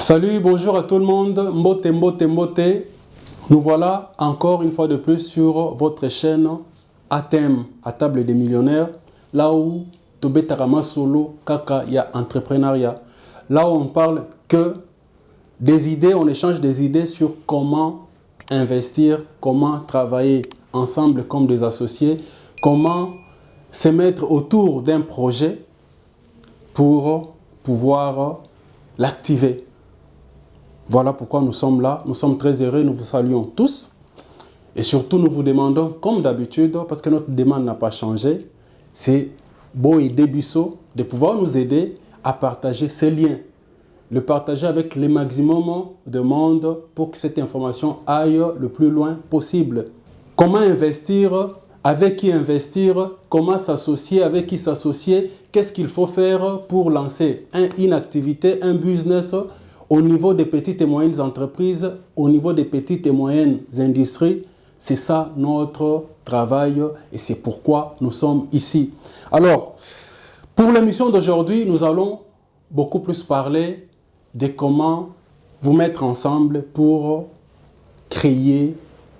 Salut, bonjour à tout le monde. Mbote, mbote, mbote. Nous voilà encore une fois de plus sur votre chaîne ATM, à table des millionnaires, là où Tobé Tarama Solo, Kaka, il y a entrepreneuriat. Là où on parle que des idées, on échange des idées sur comment investir, comment travailler ensemble comme des associés, comment se mettre autour d'un projet pour pouvoir l'activer. Voilà pourquoi nous sommes là. Nous sommes très heureux, nous vous saluons tous. Et surtout, nous vous demandons, comme d'habitude, parce que notre demande n'a pas changé, c'est beau et Bisso de pouvoir nous aider à partager ces liens. Le partager avec le maximum de monde pour que cette information aille le plus loin possible. Comment investir, avec qui investir, comment s'associer, avec qui s'associer, qu'est-ce qu'il faut faire pour lancer une activité, un business au niveau des petites et moyennes entreprises, au niveau des petites et moyennes industries. C'est ça notre travail et c'est pourquoi nous sommes ici. Alors, pour l'émission d'aujourd'hui, nous allons beaucoup plus parler de comment vous mettre ensemble pour créer,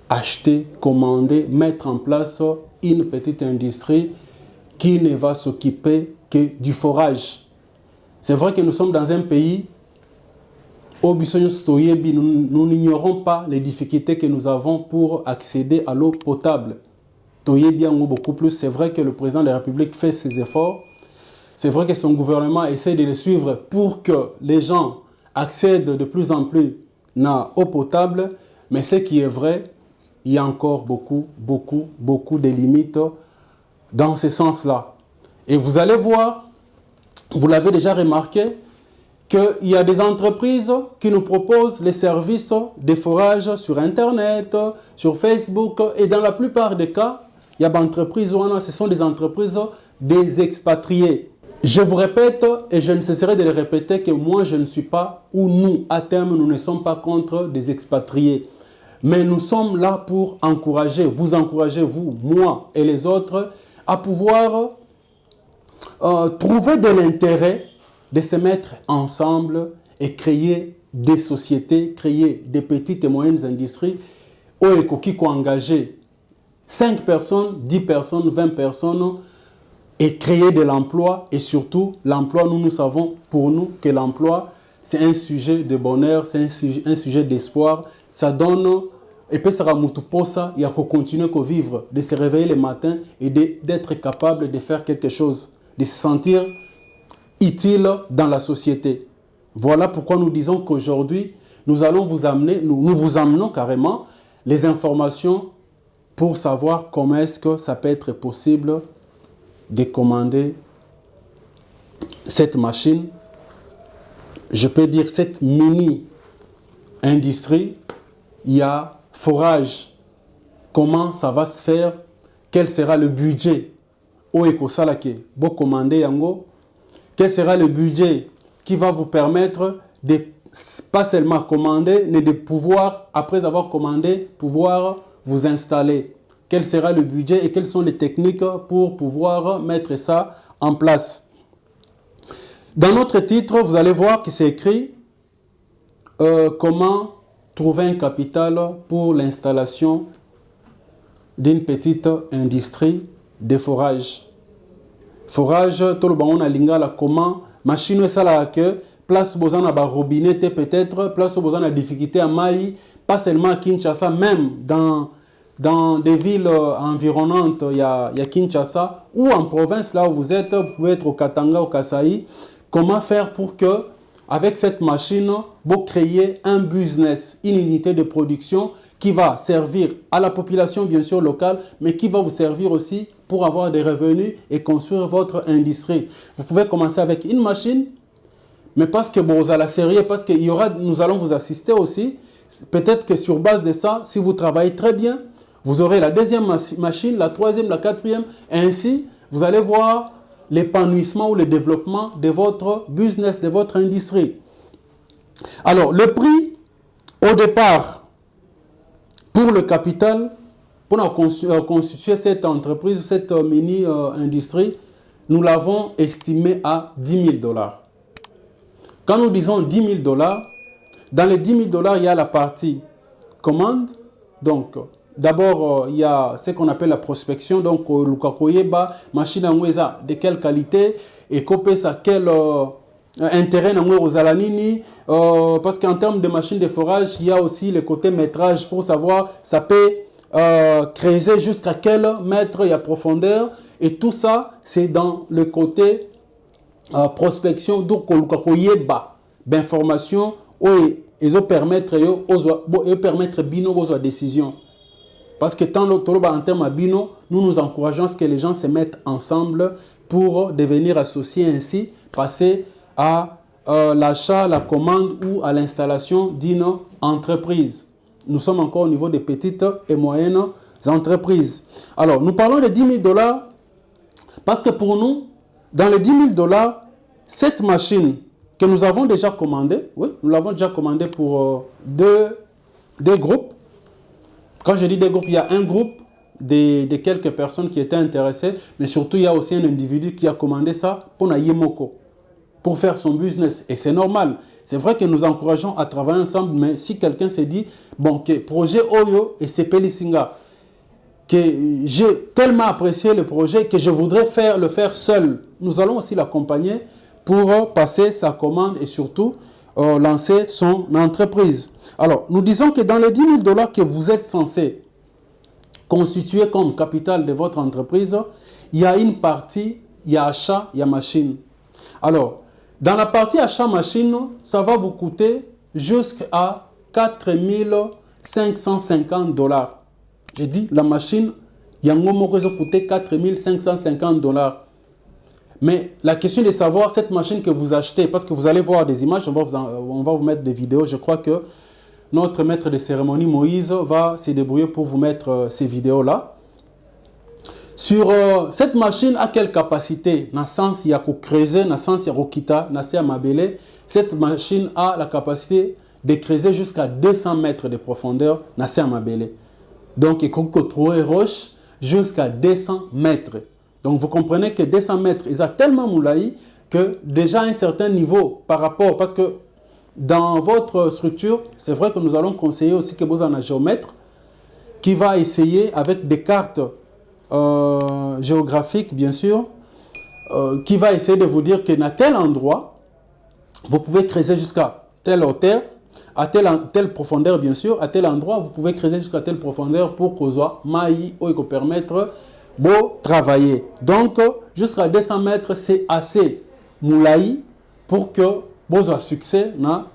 acheter, commander, mettre en place une petite industrie qui ne va s'occuper que du forage. C'est vrai que nous sommes dans un pays où nous n'ignorons pas les difficultés que nous avons pour accéder à l'eau potable. Beaucoup plus. C'est vrai que le président de la République fait ses efforts. C'est vrai que son gouvernement essaie de les suivre pour que les gens accèdent de plus en plus à l'eau potable. Mais ce qui est vrai, il y a encore beaucoup de limites dans ce sens-là. Et vous allez voir, vous l'avez déjà remarqué, qu'il y a des entreprises qui nous proposent les services de forage sur Internet, sur Facebook. Et dans la plupart des cas, il y a des entreprises, ce sont des entreprises des expatriés. Je vous répète, et je ne cesserai de le répéter, que moi je ne suis pas, ou nous, à terme, nous ne sommes pas contre des expatriés. Mais nous sommes là pour encourager, vous, moi et les autres, à pouvoir trouver de l'intérêt de se mettre ensemble et créer des sociétés, créer des petites et moyennes industries où il faut engager 5 personnes, 10 personnes, 20 personnes et créer de l'emploi. Et surtout, l'emploi, nous savons pour nous que l'emploi, c'est un sujet de bonheur, c'est un sujet d'espoir. Ça donne, et puis ça va il y a qu'on continuer à vivre, de se réveiller le matin et d'être capable de faire quelque chose, de se sentir utile dans la société. Voilà pourquoi nous disons qu'aujourd'hui, nous allons vous amener, nous vous amenons carrément les informations pour savoir comment est-ce que ça peut être possible de commander cette machine, je peux dire cette mini-industrie. Il y a forage, comment ça va se faire, quel sera le budget au ekosalake, beau commander yango. Quel sera le budget qui va vous permettre de pas seulement commander, mais de pouvoir, après avoir commandé, pouvoir vous installer. Quel sera le budget et quelles sont les techniques pour pouvoir mettre ça en place. Dans notre titre, vous allez voir qu'il s'est écrit comment trouver un capital pour l'installation d'une petite industrie de forage. Forage, tout le monde a lingala comment machine ça là que place besoin à robinet peut-être place besoin à difficulté à maï, pas seulement à Kinshasa, même dans des villes environnantes, il y a Kinshasa ou en province là où vous pouvez être au Katanga, au Kasaï. Comment faire pour que avec cette machine vous créer un business, une unité de production qui va servir à la population bien sûr locale, mais qui va vous servir aussi pour avoir des revenus et construire votre industrie. Vous pouvez commencer avec une machine, mais parce que bon, vous allez la série, parce que nous allons vous assister aussi. Peut-être que sur base de ça, si vous travaillez très bien, vous aurez la deuxième machine, la troisième, la quatrième, et ainsi, vous allez voir l'épanouissement ou le développement de votre business, de votre industrie. Alors, le prix, au départ, pour le capital, pour constituer cette entreprise, cette mini-industrie, nous l'avons estimé à $10 000. Quand nous disons $10 000, Dans les 10 000 dollars, il y a la partie commande. Donc, d'abord, il y a ce qu'on appelle la prospection. Donc, Lukakoyeba, machine en Weza, de quelle qualité et Kopesa, quel intérêt aux Alanini. Parce qu'en termes de machine de forage, il y a aussi le côté métrage pour savoir, ça peut creuser jusqu'à quel mètre il y a profondeur. Et tout ça, c'est dans le côté prospection. Donc, Lukakoyeba, d'informations, ils ont permettre bino aux décisions. Parce que tant en termes de bino, nous nous encourageons à ce que les gens se mettent ensemble pour devenir associés ainsi, passer à l'achat, la commande ou à l'installation d'une entreprise. Nous sommes encore au niveau des petites et moyennes entreprises. Alors, nous parlons de 10 000 dollars parce que pour nous, dans les 10 000 dollars, cette machine que nous avons déjà commandée, oui, nous l'avons déjà commandée pour deux groupes. Quand je dis des groupes, il y a un groupe de quelques personnes qui étaient intéressées, mais surtout, il y a aussi un individu qui a commandé ça pour Yemoko, pour faire son business. Et c'est normal. C'est vrai que nous encourageons à travailler ensemble, mais si quelqu'un se dit, bon, que projet Oyo et CP Singa, que j'ai tellement apprécié le projet que je voudrais le faire seul, nous allons aussi l'accompagner pour passer sa commande et surtout lancer son entreprise. Alors, nous disons que dans les 10 000 dollars que vous êtes censé constituer comme capital de votre entreprise, il y a une partie, il y a achat, il y a machine. Alors, dans la partie achat machine, ça va vous coûter jusqu'à 4 550 dollars. J'ai dit, la machine, il y a un moment que ça coûtait 4 550 dollars. Mais la question est de savoir cette machine que vous achetez, parce que vous allez voir des images, on va vous mettre des vidéos. Je crois que notre maître de cérémonie, Moïse, va se débrouiller pour vous mettre ces vidéos-là. Sur cette machine, à quelle capacité? Dans le sens, il y a qu'au creuser, dans le sens, il y a qu'au quitter, dans le mabele. Cette machine a la capacité de creuser jusqu'à 200 mètres de profondeur, dans le mabele. Donc, il faut trouver roche jusqu'à 200 mètres. Donc, vous comprenez que 200 mètres, ils ont tellement moulaï que déjà à un certain niveau par rapport, parce que dans votre structure, c'est vrai que nous allons conseiller aussi que vous en un géomètre qui va essayer avec des cartes géographiques, bien sûr, qui va essayer de vous dire que dans tel endroit, vous pouvez creuser jusqu'à telle hauteur, à telle profondeur, bien sûr, à tel endroit, vous pouvez creuser jusqu'à telle profondeur pour que vous maï ou permettre de travailler. Donc, jusqu'à 200 mètres, c'est assez moulaï pour que vous ayez succès na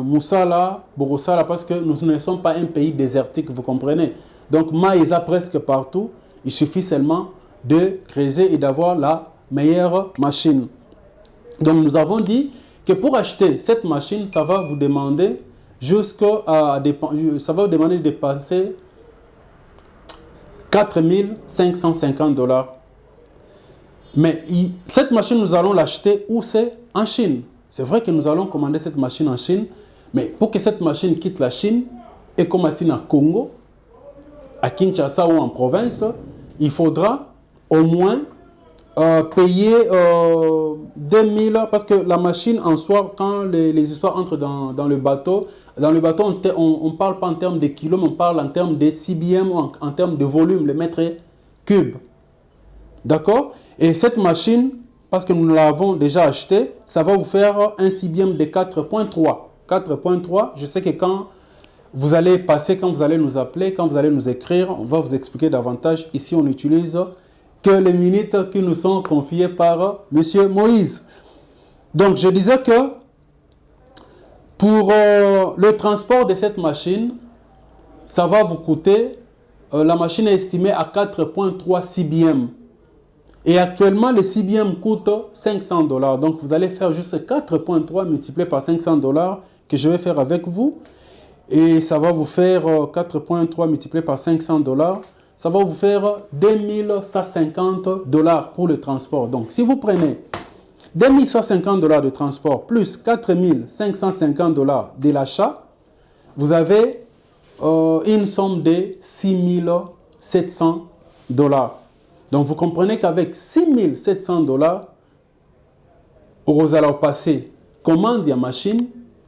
Moussala, Borosala, parce que nous ne sommes pas un pays désertique, vous comprenez. Donc, maïs presque partout, il suffit seulement de creuser et d'avoir la meilleure machine. Donc, nous avons dit que pour acheter cette machine, ça va vous demander de dépenser 4 550 dollars. Mais cette machine, nous allons l'acheter où? C'est en Chine. C'est vrai que nous allons commander cette machine en Chine, mais pour que cette machine quitte la Chine et qu'on à Congo, à Kinshasa ou en province, il faudra au moins payer 2000, parce que la machine en soi, quand les histoires entrent dans le bateau, on ne parle pas en termes de kilos, mais on parle en termes de CBM ou en termes de volume, le mètre cube. D'accord? Et cette machine, parce que nous l'avons déjà achetée, ça va vous faire un CBM de 4.3. 4.3, je sais que quand vous allez passer, quand vous allez nous appeler, quand vous allez nous écrire, on va vous expliquer davantage. Ici, on n'utilise que les minutes qui nous sont confiées par M. Moïse. Donc, je disais que pour le transport de cette machine, ça va vous coûter, la machine est estimée à 4.3 CBM. Et actuellement, le CBM coûte 500 dollars. Donc, vous allez faire juste 4.3 multiplié par 500 dollars que je vais faire avec vous. Et ça va vous faire 4.3 multiplié par 500 dollars. Ça va vous faire 2150 dollars pour le transport. Donc, si vous prenez 2150 dollars de transport plus 4550 dollars de l'achat, vous avez une somme de 6700 dollars. Donc, vous comprenez qu'avec 6700 dollars, vous allez passer commande de machine,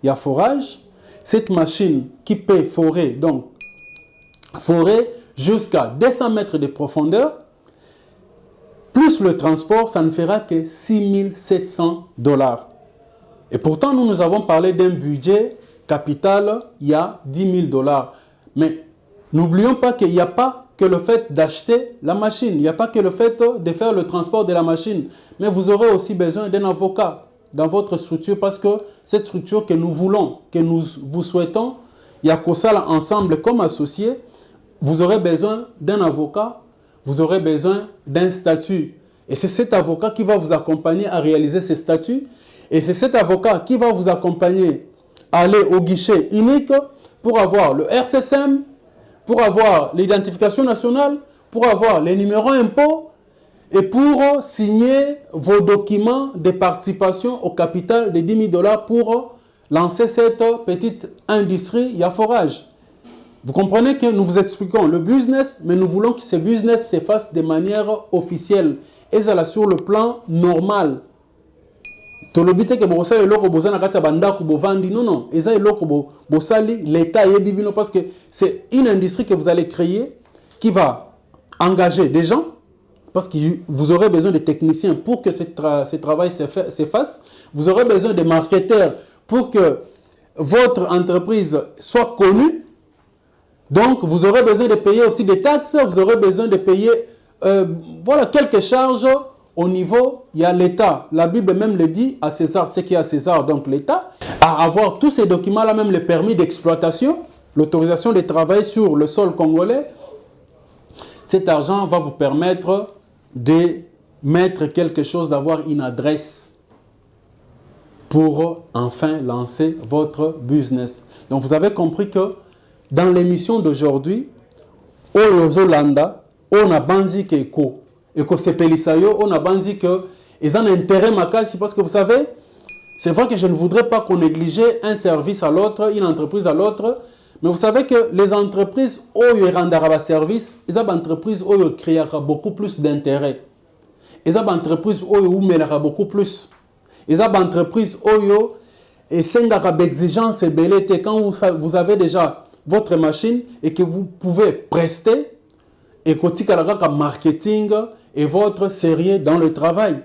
il y a forage. Cette machine qui peut forer, donc forer jusqu'à 200 mètres de profondeur, plus le transport, ça ne fera que 6 700 $. Et pourtant, nous avons parlé d'un budget capital, il y a 10 000 $. Mais n'oublions pas qu'il n'y a pas que le fait d'acheter la machine, il n'y a pas que le fait de faire le transport de la machine, mais vous aurez aussi besoin d'un avocat dans votre structure parce que cette structure que nous voulons, que nous vous souhaitons, il y a qu'au ça ensemble comme associés, vous aurez besoin d'un avocat, vous aurez besoin d'un statut. Et c'est cet avocat qui va vous accompagner à réaliser ces statuts. Et c'est cet avocat qui va vous accompagner à aller au guichet unique pour avoir le RCSM, pour avoir l'identification nationale, pour avoir les numéros impôts et pour signer vos documents de participation au capital de 10 000 $ pour lancer cette petite industrie, il y a forage. Vous comprenez que nous vous expliquons le business, mais nous voulons que ce business se fasse de manière officielle. Et ça là sur le plan normal. Non, non. L'État est bibino parce que c'est une industrie que vous allez créer qui va engager des gens parce que vous aurez besoin de techniciens pour que ce travail se fasse. Vous aurez besoin de marketeurs pour que votre entreprise soit connue. Donc, vous aurez besoin de payer aussi des taxes. Vous aurez besoin de payer voilà, quelques charges. Au niveau, il y a l'État. La Bible même le dit à César, ce qui est à César, donc l'État, à avoir tous ces documents-là, même le permis d'exploitation, l'autorisation de travailler sur le sol congolais. Cet argent va vous permettre de mettre quelque chose, d'avoir une adresse pour enfin lancer votre business. Donc vous avez compris que dans l'émission d'aujourd'hui, Oyozolanda, on a banzi keko. Et que c'est Pelisayo, on a banzi que ils ont intérêt makasi parce que vous savez, c'est vrai que je ne voudrais pas qu'on néglige un service à l'autre, une entreprise à l'autre, mais vous savez que les entreprises oyo rendara service, ils ont entreprises oyo créera beaucoup plus d'intérêt. Ils ont entreprises oyo umelera beaucoup plus. Ils ont entreprises oyo et sengara d'exigence et belete quand vous avez déjà votre machine et que vous pouvez prester et côté marketing et votre sérieux dans le travail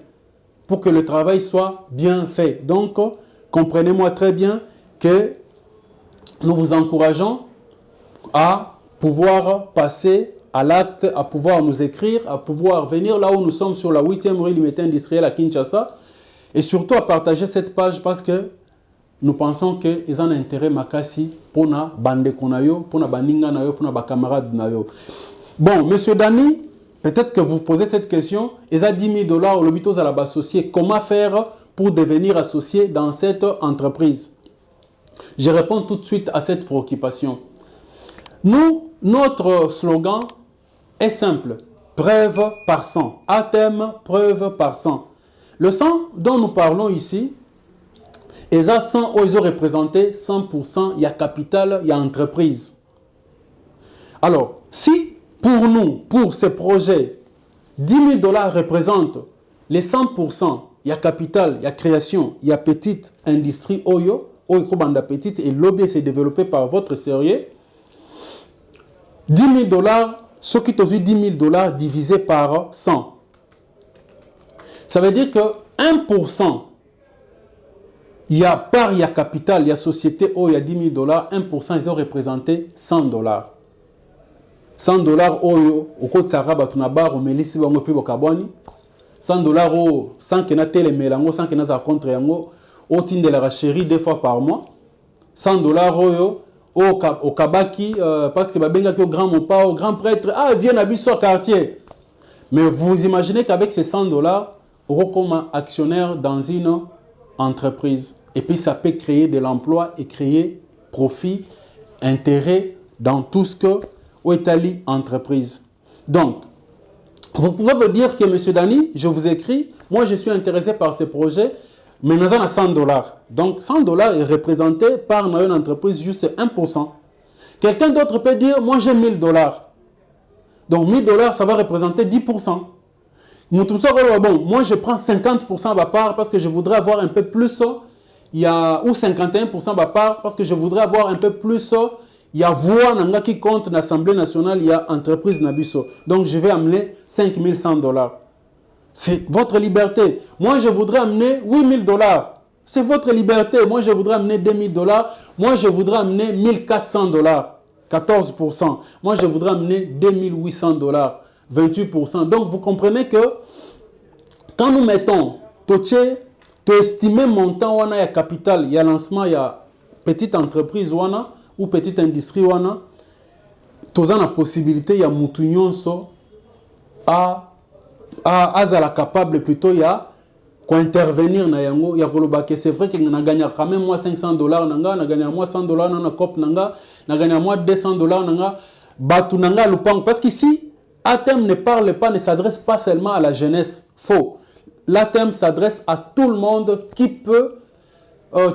pour que le travail soit bien fait. Donc, comprenez-moi très bien que nous vous encourageons à pouvoir passer à l'acte, à pouvoir nous écrire, à pouvoir venir là où nous sommes sur la 8e rue Limité Industrielle à Kinshasa et surtout à partager cette page parce que nous pensons qu'ils ont intérêt makasi pour na bande konayo, pour na baninga nayo, pour na bacamarade nayo. Bon, monsieur Dani, peut-être que vous posez cette question. Ils ont 10 000 $ au lobito à la associé. Comment faire pour devenir associé dans cette entreprise? Je réponds tout de suite à cette préoccupation. Nous, notre slogan est simple. Preuve par 100. À thème, preuve par 100. Le 100 dont nous parlons ici, ils ont 100, ils ont représenté 100%, il y a capital, il y a entreprise. Alors, si pour nous, pour ces projets, 10 000 $ représentent les 100%, il y a capital, il y a création, il y a petite industrie Oyo, Oyo Banda petite et l'objet s'est développé par votre sérieux. 10 000 $, ce qui est 10 000 $ divisé par 100. Ça veut dire que 1%, il y a part, il y a capital, il y a société Oyo, il y a 10 000 $, 1% ils ont représenté 100 $. 100 $ oyo okotsaka bato na bar omelisi bango pe bokabwani 100 $ oyo sans que na telemela yango sans que na za contre yango otindela chérie 2 fois par mois 100 $ oyo okabaki parce que babengaki au grand mopa au grand prêtre viens na biso quartier. Mais vous imaginez qu'avec ces 100 $, on comme actionnaire dans une entreprise et puis ça peut créer de l'emploi et créer profit, intérêt dans tout ce que Italie entreprise. Donc, vous pouvez vous dire que M. Dani, je vous écris, moi je suis intéressé par ce projet, mais nous avons 100 $. Donc 100 $ est représenté par une entreprise juste 1%. Quelqu'un d'autre peut dire, moi j'ai 1000 $. Donc 1000 $, ça va représenter 10%. Bon, moi je prends 50% à ma part parce que je voudrais avoir un peu plus il y a ou 51% ma part parce que je voudrais avoir un peu plus. Il y a voix qui compte dans l'Assemblée nationale, il y a entreprise Nabiso. Donc je vais amener $5,100. C'est votre liberté. Moi je voudrais amener $8,000. C'est votre liberté. Moi je voudrais amener $2,000. Moi je voudrais amener $1,400. 14%. Moi je voudrais amener $2,800. 28%. Donc vous comprenez que quand nous mettons tu estimes montant wana ya capital, il y a lancement, il y a petite entreprise wana ou petite industrie wana, tu as la possibilité, il y a moutunyonso à la capable plutôt il y a intervenir na yango ya kolobake. C'est vrai que na gagner quand même moi $500 nanga, na gagner moi $100 na cop nanga, na gagner moi $200 nanga, batu nanga lupang. Parce qu'ici ATEM ne parle pas, ne s'adresse pas seulement à la jeunesse. Faux. L'ATEM s'adresse à tout le monde qui peut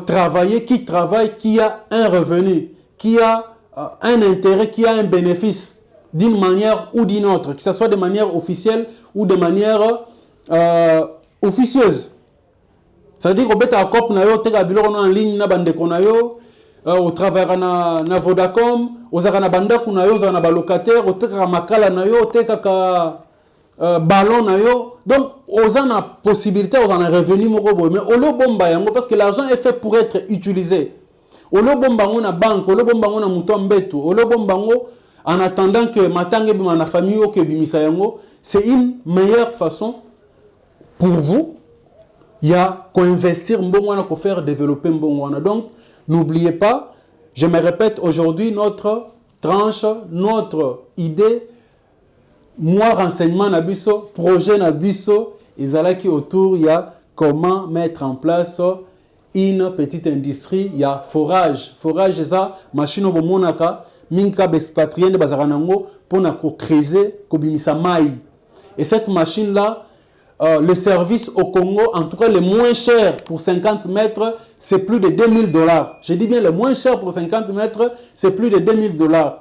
travailler, qui travaille, qui a un revenu, qui a un intérêt, qui a un bénéfice d'une manière ou d'une autre, que ce soit de manière officielle ou de manière officieuse. Ça veut dire qu'on peut avoir en ligne au travers na Vodacom, aux banda kunayo za na balocataire, au teka makala nayo, teka ballon nayo. Donc aux a possibilité, aux a revenu moko mais au lo bomba yango parce que l'argent est fait pour être utilisé. Au lo bomba ngo na banque, au lo bomba ngo na muto mbetu, au lo bomba ngo en attendant que matange bima na famille o ke bimisa yango, c'est une meilleure façon pour vous. Il y a qu'à investir mbongwana, qu'à faire développer mbongwana. Donc n'oubliez pas, je me répète aujourd'hui, notre tranche, notre idée, moi renseignement nabiso, projet nabiso, ils allaient qui autour, il y a comment mettre en place une petite industrie, il y a forage. Forage, c'est ça, machine au monaka, minka bespatrien de bazaranango, pour na creuser, kobimisa mai. Et cette machine-là, le service au Congo, en tout cas le moins cher pour 50 mètres, c'est plus de $2,000. Je dis bien le moins cher pour 50 mètres, c'est plus de $2,000.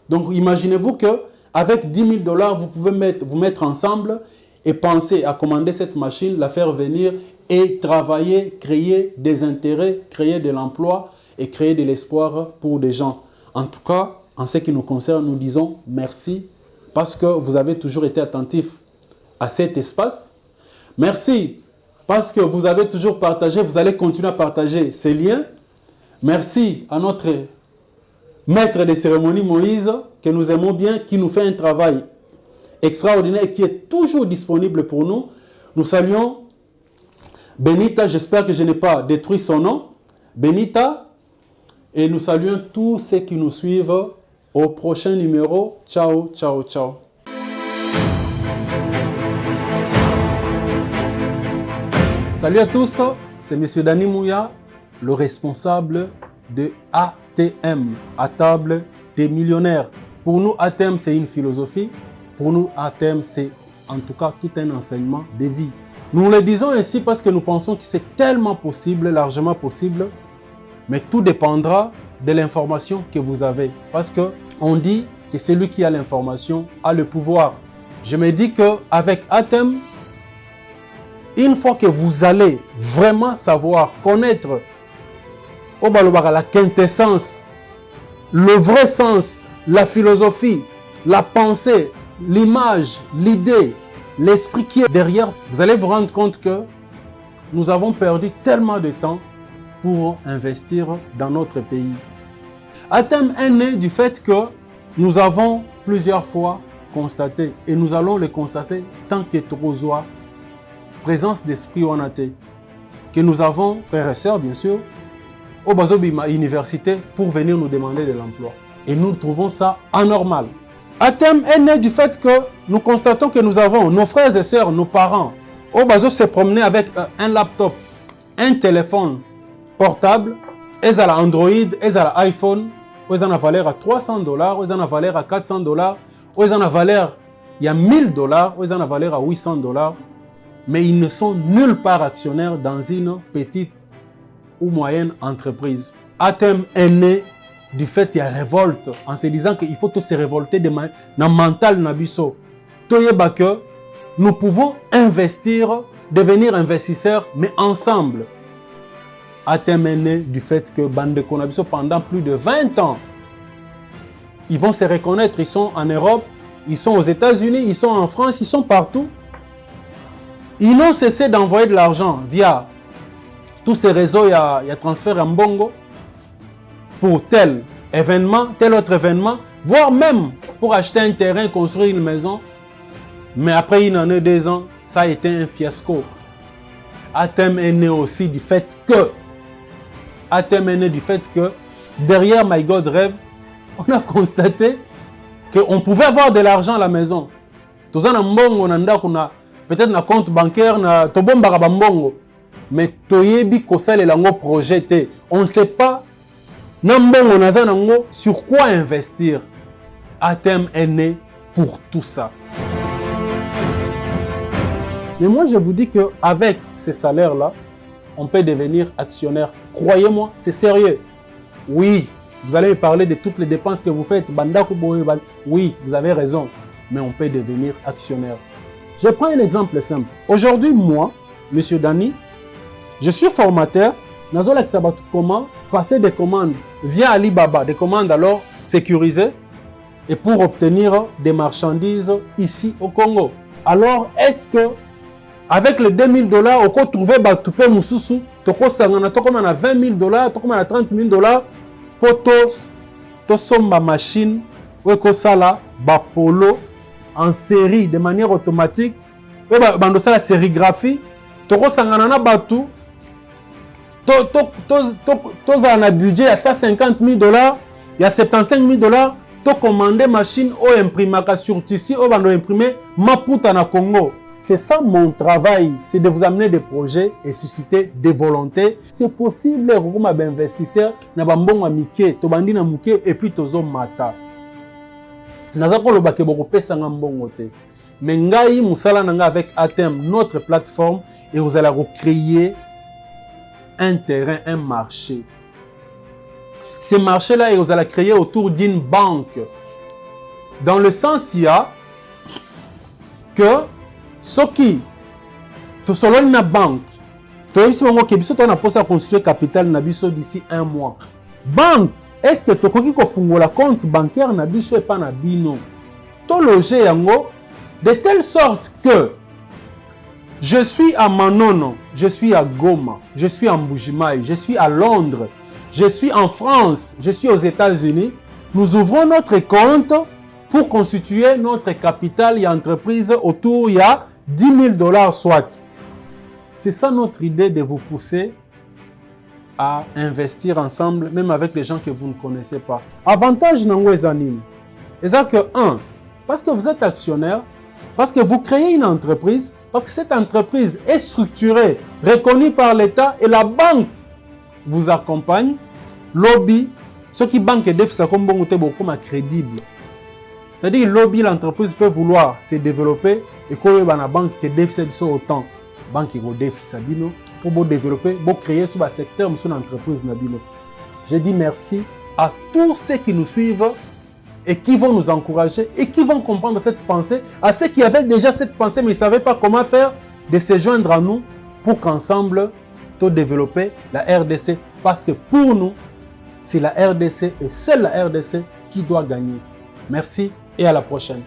Donc imaginez-vous qu'avec $10,000, vous pouvez vous mettre ensemble et penser à commander cette machine, la faire venir et travailler, créer des intérêts, créer de l'emploi et créer de l'espoir pour des gens. En tout cas, en ce qui nous concerne, nous disons merci parce que vous avez toujours été attentifs à cet espace. Merci parce que vous avez toujours partagé, vous allez continuer à partager ces liens. Merci à notre maître des cérémonies Moïse, que nous aimons bien, qui nous fait un travail extraordinaire et qui est toujours disponible pour nous. Nous saluons Benita, j'espère que je n'ai pas détruit son nom. Benita, et nous saluons tous ceux qui nous suivent au prochain numéro. Ciao, ciao, ciao. Salut à tous, c'est M. Dani Mouya, le responsable de ATM, à table des millionnaires. Pour nous, ATM, c'est une philosophie. Pour nous, ATM, c'est en tout cas tout un enseignement de vie. Nous le disons ainsi parce que nous pensons que c'est tellement possible, largement possible, mais tout dépendra de l'information que vous avez. Parce qu'on dit que celui qui a l'information a le pouvoir. Je me dis qu'avec ATM, une fois que vous allez vraiment savoir, connaître la quintessence, le vrai sens, la philosophie, la pensée, l'image, l'idée, l'esprit qui est derrière, vous allez vous rendre compte que nous avons perdu tellement de temps pour investir dans notre pays. ATEM est né du fait que nous avons plusieurs fois constaté, et nous allons le constater tant que Trozoa, présence d'esprit Wanate, que nous avons, frères et sœurs bien sûr, au Bazobima Université pour venir nous demander de l'emploi. Et nous trouvons ça anormal. ATEM est né du fait que nous constatons que nous avons nos frères et sœurs, nos parents, au Bazo se promener avec un laptop, un téléphone portable, ils ont Android, ils ont iPhone, ils ont la valeur à $300, ils ont la valeur à $400, ils ont la valeur il y a $1,000, ils ont la valeur à $800. Mais ils ne sont nulle part actionnaires dans une petite ou moyenne entreprise. ATEM est né du fait qu'il y a révolte, en se disant qu'il faut tous se révolter dans le mental nabiso. Toyeba que nous pouvons investir, devenir investisseurs, mais ensemble. ATM est né du fait que Bande Konabiso, pendant plus de 20 ans, ils vont se reconnaître, ils sont en Europe, ils sont aux États-Unis, ils sont en France, ils sont partout. Ils n'ont cessé d'envoyer de l'argent via tous ces réseaux, il y a transfert en Bongo pour tel événement, tel autre événement, voire même pour acheter un terrain, construire une maison. Mais après une année, 2 ans, ça a été un fiasco. ATM est né aussi du fait que derrière My God Rêve, on a constaté qu'on pouvait avoir de l'argent à la maison. Tout ça, peut-être un compte bancaire, mais on ne sait pas sur quoi investir. ATM est né pour tout ça. Mais moi, je vous dis qu'avec ces salaires-là, on peut devenir actionnaire. Croyez-moi, c'est sérieux. Oui, vous allez me parler de toutes les dépenses que vous faites. Oui, vous avez raison. Mais on peut devenir actionnaire. Je prends un exemple simple. Aujourd'hui, moi, Monsieur Dani, je suis formateur. Comment passer des commandes via Alibaba, des commandes alors sécurisées, et pour obtenir des marchandises ici au Congo. Alors, est-ce que avec les $2000, on peut trouver Batoupe Moussousou, on a $20 000, on a $30 000 pour somma machine, ou ça polo en série de manière automatique, ou la sérigraphie, on batou, un budget à $150 000, il y a $75 000, tu commander machine ou imprimaka sur tissu ou imprimer Maputa na Congo. C'est ça mon travail, c'est de vous amener des projets et susciter des volontés. C'est possible, comme investisseur, na bambongo mike, to bandi na muke et puis tozo mata. Nazako lo bake boko pesa ngambongo te. Mais ngai musala nanga avec ATM, notre plateforme, et vous allez recréer un terrain, un marché. Ces marchés-là, vous allez créer autour d'une banque. Dans le sens, il y a que ce qui, tout selon une banque, tu as posé construire capital d'ici 1 mois. Banque, est-ce que tu as la compte bancaire et pas nabino? Tu logé de telle sorte que je suis à Manono, je suis à Goma, je suis à Mbujimaï, je suis à Londres, je suis en France, je suis aux États-Unis. Nous ouvrons notre compte pour constituer notre capital et entreprise autour il y a $10 000 soit. C'est ça notre idée de vous pousser à investir ensemble, même avec les gens que vous ne connaissez pas. Avantage nango ezanim. C'est que 1, parce que vous êtes actionnaire, parce que vous créez une entreprise, parce que cette entreprise est structurée, reconnue par l'État et la banque vous accompagne. Lobby, ce qui banque et défi, c'est comme crédible. C'est-à-dire lobby, l'entreprise peut vouloir se développer et que la banque qui défi autant. Banque qui défi sabino pour développer, pour créer sur le secteur de l'entreprise nabino. Je dis merci à tous ceux qui nous suivent et qui vont nous encourager et qui vont comprendre cette pensée, à ceux qui avaient déjà cette pensée mais ne savaient pas comment faire, de se joindre à nous pour qu'ensemble, nous développer la RDC. Parce que pour nous, c'est la RDC et seule la RDC qui doit gagner. Merci et à la prochaine.